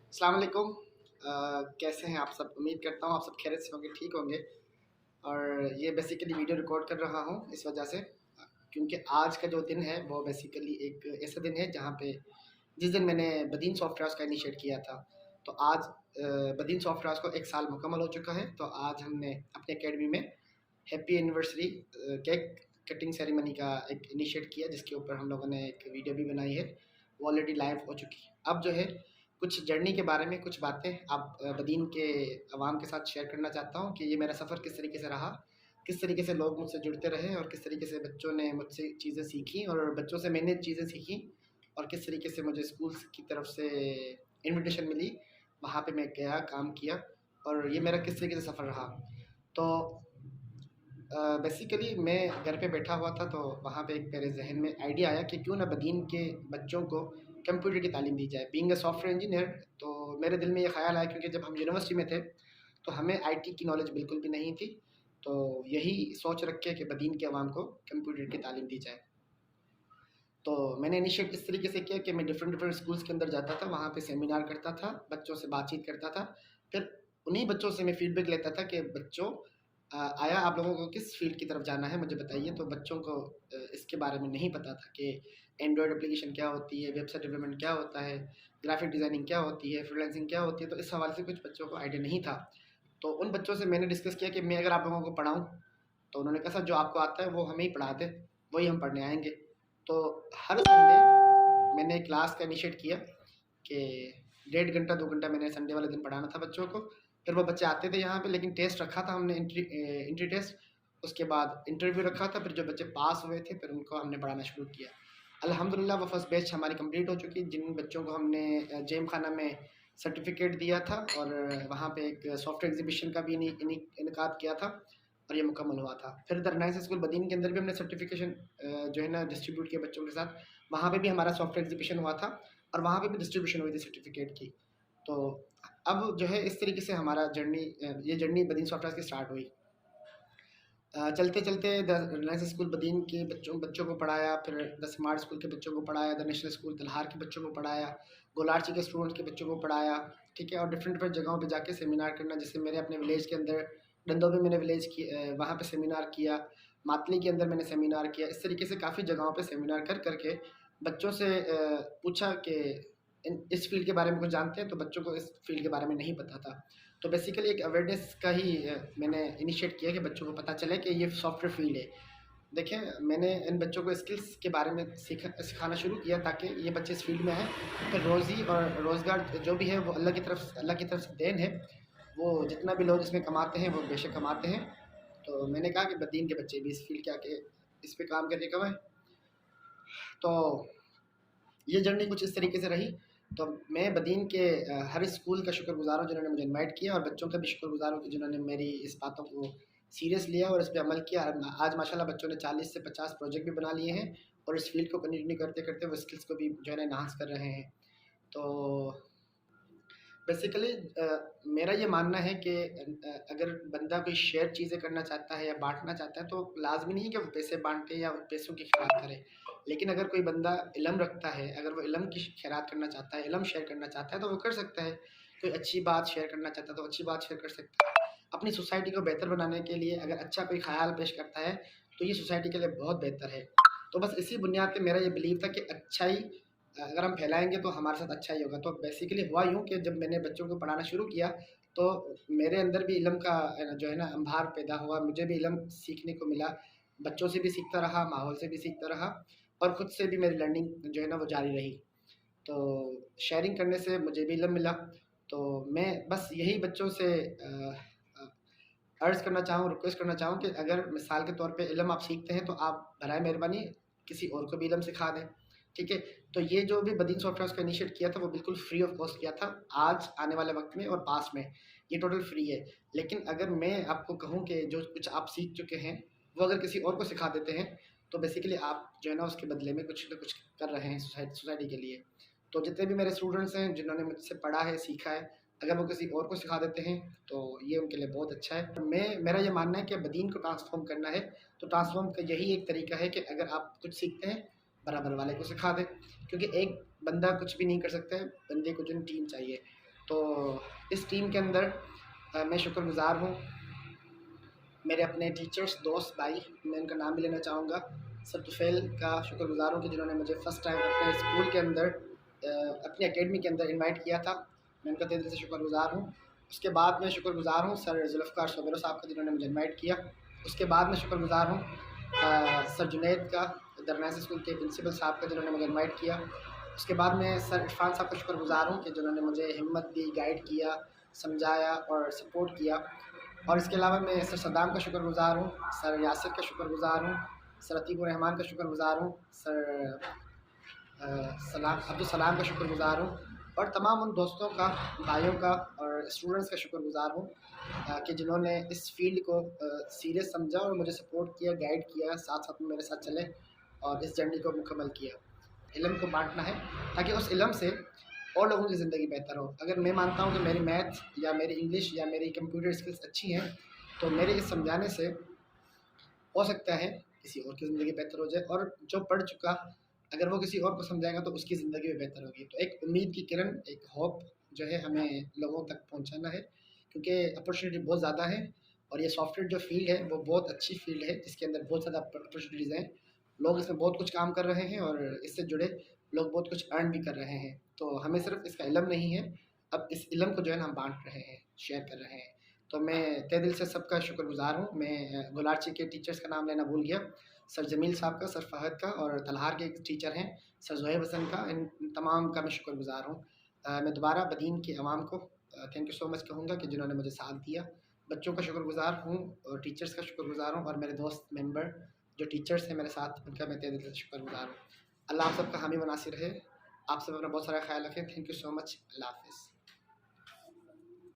अस्सलाम वालेकुम। कैसे हैं आप सब? उम्मीद करता हूँ आप सब खैरियत से होंगे, ठीक होंगे। और ये बेसिकली वीडियो रिकॉर्ड कर रहा हूँ इस वजह से क्योंकि आज का जो दिन है वो बेसिकली एक ऐसा दिन है जहाँ पे जिस दिन मैंने बदीन सॉफ्टवेयर्स का इनिशिएट किया था, तो आज बदीन सॉफ्टवेयर्स को 1 साल मुकम्मल हो चुका है। तो आज हमने अपने एकेडमी में happy anniversary cake cutting ceremony का एक इनिशिएट किया, जिसके ऊपर हम लोगों ने एक वीडियो भी बनाई है, वो ऑलरेडी लाइव हो चुकी है। अब जो है कुछ जर्नी के बारे में कुछ बातें आप बदीन के अवाम के साथ शेयर करना चाहता हूँ कि ये मेरा सफ़र किस तरीके से रहा, किस तरीके से लोग मुझसे जुड़ते रहे और किस तरीके से बच्चों ने मुझसे चीज़ें सीखी और बच्चों से मैंने चीज़ें सीखी और किस तरीके से मुझे स्कूल की तरफ से इनविटेशन मिली, वहाँ पे मैं गया, काम किया और ये मेरा किस तरीके से सफ़र रहा। तो बेसिकली मैं घर पे बैठा हुआ था, तो वहाँ पे एक मेरे जहन में आइडिया आया कि क्यों ना बदीन के बच्चों को कंप्यूटर की तालीम दी जाए। बीइंग अ सॉफ्टवेयर इंजीनियर, तो मेरे दिल में ये ख्याल आया क्योंकि जब हम यूनिवर्सिटी में थे तो हमें आईटी की नॉलेज बिल्कुल भी नहीं थी। तो यही सोच रख के कि बदीन के अवाम को कंप्यूटर की तालीम दी जाए। तो मैंने इनिशिएट इस तरीके से किया कि मैं डिफरेंट डिफरेंट स्कूल्स के अंदर जाता था, वहाँ पे सेमिनार करता था, बच्चों से बातचीत करता था। फिर उन्हीं बच्चों से मैं फीडबैक लेता था कि बच्चों, आया आप लोगों को किस फील्ड की तरफ जाना है, मुझे बताइए। तो बच्चों को इसके बारे में नहीं पता था कि एंड्रॉयड एप्लीकेशन क्या होती है, वेबसाइट डेवलपमेंट क्या होता है, ग्राफिक डिज़ाइनिंग क्या होती है, फ्रीलांसिंग क्या होती है। तो इस हवाले से कुछ बच्चों को आइडिया नहीं था। तो उन बच्चों से मैंने डिस्कस किया कि मैं अगर आप लोगों को पढ़ाऊँ, तो उन्होंने कहा सर जो आपको आता है वो हमें ही पढ़ा दें, वही हम पढ़ने आएँगे। तो हर संडे मैंने क्लास का इनिशिएट किया कि 1.5 घंटा 2 घंटा मैंने संडे वाले दिन पढ़ाना था बच्चों को। फिर वो बच्चे आते थे यहाँ पे, लेकिन टेस्ट रखा था हमने, एंट्री टेस्ट, उसके बाद इंटरव्यू रखा था। फिर जो बच्चे पास हुए थे फिर उनको हमने पढ़ाना शुरू किया। अल्हम्दुलिल्लाह वो फर्स्ट बैच हमारी कंप्लीट हो चुकी, जिन बच्चों को हमने जेम खाना में सर्टिफिकेट दिया था और वहाँ पे एक सॉफ्टवेयर एग्जीबिशन का भी इनकाद किया था और ये मुकम्मल हुआ था। फिर द रिलायंस स्कूल बदीन के अंदर भी हमने सर्टिफिकेशन जो है ना डिस्ट्रीब्यूट किया बच्चों के साथ। वहाँ पे भी हमारा सॉफ्टवेयर एग्जीबिशन हुआ था और वहाँ पे भी डिस्ट्रीब्यूशन हुई थी सर्टिफिकेट की। तो अब जो है इस तरीके से हमारा जर्नी, ये जर्नी बदीन सॉफ्टवेयर की स्टार्ट हुई। चलते चलते द रिलायंस स्कूल बदीन के बच्चों को पढ़ाया, फिर द स्मार्ट स्कूल के बच्चों को पढ़ाया, द नेशनल स्कूल तलहार के बच्चों को पढ़ाया, गोलारची के स्टूडेंट्स के बच्चों को पढ़ाया, ठीक है। और डिफरेंट डिफरेंट जगहों पे जाके सेमिनार करना, जैसे मेरे अपने विलेज के अंदर डंडो में मैंने विलेज की वहाँ पे सेमिनार किया, मातली के अंदर मैंने सेमिनार किया। इस तरीके से काफ़ी जगहों पे सेमिनार कर करके बच्चों से पूछा कि इस फील्ड के बारे में कुछ जानते हैं, तो बच्चों को इस फील्ड के बारे में नहीं पता था। तो बेसिकली एक अवेयरनेस का ही मैंने इनिशिएट किया कि बच्चों को पता चले कि ये सॉफ्टवेयर फील्ड है। देखिए, मैंने इन बच्चों को स्किल्स के बारे में सिखाना शुरू किया ताकि ये बच्चे इस फील्ड में आएँ। फिर रोज़ी और रोज़गार जो भी है वो अल्लाह की तरफ से देन है। वो जितना भी लोग इसमें कमाते हैं वो बेशक कमाते हैं। तो मैंने कहा कि बदीन के बच्चे भी इस फील्ड के आके इस पे काम करके कमाएँ। तो ये जर्नी कुछ इस तरीके से रही। तो मैं बदीन के हर स्कूल का शुक्रगुज़ार हूँ जिन्होंने मुझे इनवाइट किया, और बच्चों का भी शुक्रगुज़ार हूँ कि जिन्होंने मेरी इस बातों को सीरियस लिया और इस पे अमल किया। आज माशाल्लाह बच्चों ने 40 से 50 प्रोजेक्ट भी बना लिए हैं और इस फील्ड को कंटिन्यू करते करते वो स्किल्स को भी जो है ना एनहांस कर रहे हैं। तो बेसिकली मेरा ये मानना है कि अगर बंदा कोई शेयर चीज़ें करना चाहता है या बांटना चाहता है, तो लाजमी नहीं है कि वो पैसे बांटे या पैसों की खैरात करे। लेकिन अगर कोई बंदा इल्म रखता है, अगर वो इल्म की खैरात करना चाहता है, इल्म शेयर करना चाहता है, तो वो कर सकता है। कोई अच्छी बात शेयर करना चाहता है तो अच्छी बात शेयर कर सकता है। अपनी सोसाइटी को बेहतर बनाने के लिए अगर अच्छा कोई ख्याल पेश करता है तो ये सोसाइटी के लिए बहुत बेहतर है। तो बस इसी बुनियाद पे मेरा ये बिलीव था कि अच्छाई अगर हम फैलाएँगे तो हमारे साथ अच्छा ही होगा। तो बेसिकली हुआ यूँ कि जब मैंने बच्चों को पढ़ाना शुरू किया, तो मेरे अंदर भी इल्म का जो है ना अंबार पैदा हुआ। मुझे भी इल्म सीखने को मिला। बच्चों से भी सीखता रहा, माहौल से भी सीखता रहा और खुद से भी मेरी लर्निंग जो है ना वो जारी रही। तो शेयरिंग करने से मुझे भी इल्म मिला। तो मैं बस यही बच्चों से अ, अर्ज़ करना चाहूँ, रिक्वेस्ट करना चाहूँ कि अगर मिसाल के तौर पे इल्म आप सीखते हैं तो आप बराए मेहरबानी किसी और को भी इल्म सिखा दें, ठीक है? तो ये जो भी बदीन सॉफ्टवेयर्स का इनिशिएट किया था वो बिल्कुल फ्री ऑफ कॉस्ट किया था। आज आने वाले वक़्त में और पास्ट में ये टोटल फ्री है। लेकिन अगर मैं आपको कहूँ कि जो कुछ आप सीख चुके हैं, वो अगर किसी और को सिखा देते हैं, तो बेसिकली आप जो है ना उसके बदले में कुछ न कुछ कर रहे हैं सोसाइटी के लिए। तो जितने भी मेरे स्टूडेंट्स हैं जिन्होंने मुझसे पढ़ा है, सीखा है, अगर वो किसी और को सिखा देते हैं तो ये उनके लिए बहुत अच्छा है। मेरा ये मानना है कि बदीन को ट्रांसफ़ॉर्म करना है, तो ट्रांसफ़ॉर्म का यही एक तरीका है कि अगर आप कुछ सीखते हैं, बराबर वाले को सिखा दें। क्योंकि एक बंदा कुछ भी नहीं कर सकता है, बंदे को जो टीम चाहिए। तो इस टीम के अंदर मैं शुक्रगुज़ार हूँ मेरे अपने टीचर्स, दोस्त, भाई, मैं उनका नाम भी लेना चाहूँगा। सर तुफ़ैल का शुक्रगुज़ार हूँ कि जिन्होंने मुझे फ़र्स्ट टाइम अपने स्कूल के अंदर अपनी अकेडमी के अंदर इनवाइट किया था। मैं उनका तहे दिल से शुक्रगुज़ार हूँ। उसके बाद मैं शुक्रगुज़ार हूँ सर ज़ुल्फ़िकार सोबेरो साहब का, जिन्होंने मुझे इनवाइट किया। उसके बाद मैं शुक्रगुज़ार हूँ सर जुनैद का, दरनास स्कूल के प्रिंसिपल साहब का, जिन्होंने मुझे इनवाइट किया। उसके बाद मैं सर इरफ़ान साहब का शुक्रगुज़ार हूँ कि जिन्होंने मुझे हिम्मत दी, गाइड किया, समझाया और सपोर्ट किया। और इसके अलावा मैं सर सद्दाम का शुक्रगुज़ार हूँ, सर यासिर का शुक्रगुज़ार हूँ, सर अतीक़ुर रहमान का शुक्रगुज़ार हूँ, सर सलाम अब्दुल सलाम का शुक्रगुज़ार हूँ और तमाम उन दोस्तों का, भाइयों का और स्टूडेंट्स का शुक्रगुज़ार हूँ कि जिन्होंने इस फ़ील्ड को सीरियस समझा और मुझे सपोर्ट किया, गाइड किया, साथ-साथ में मेरे साथ चले और इस जर्नी को मुकम्मल किया। इल्म को बाँटना है ताकि उस इल्म से और लोगों की ज़िंदगी बेहतर हो। अगर मैं मानता हूँ कि मेरी मैथ या मेरी इंग्लिश या मेरी कंप्यूटर स्किल्स अच्छी हैं, तो मेरे इस समझाने से हो सकता है किसी और की ज़िंदगी बेहतर हो जाए और जो पढ़ चुका अगर वो किसी और को समझाएगा तो उसकी ज़िंदगी भी बेहतर होगी। तो एक उम्मीद की किरण, एक होप जो है हमें लोगों तक पहुँचाना है, क्योंकि अपॉर्चुनिटी बहुत ज़्यादा है और ये सॉफ्टवेयर जो फ़ील्ड है वो बहुत अच्छी फ़ील्ड है जिसके अंदर बहुत ज़्यादा अपॉर्चुनिटीज़ हैं। लोग इसमें बहुत कुछ काम कर रहे हैं और इससे जुड़े लोग बहुत कुछ अर्न भी कर रहे हैं। तो हमें सिर्फ़ इसका इल्म नहीं है, अब इस इल्म को जो है ना हम बाँट रहे हैं, शेयर कर रहे हैं। तो मैं तहे दिल से सबका शुक्रगुज़ार हूँ। मैं गुलारची के टीचर्स का नाम लेना भूल गया। सर जमील साहब का, सर फ़हद का और तलहार के एक टीचर हैं, सर ज़ुहैब हसन का, इन तमाम का मैं शुक्रगुज़ार हूँ। मैं दोबारा बदीन की आवाम को थैंक यू सो मच कहूँगा कि जिन्होंने मुझे साथ दिया। बच्चों का शुक्रगुज़ार हूँ और टीचर्स का शुक्रगुज़ार हूँ और मेरे दोस्त मेंबर जो टीचर्स हैं मेरे साथ, उनका मैं तहे दिल से शुक्रगुज़ार हूँ। अल्लाह आप सबका हामी व नासिर रहे। आप सब अपना बहुत सारा ख़्याल रखें। Thank you so much. अल्लाह हाफ़िज़।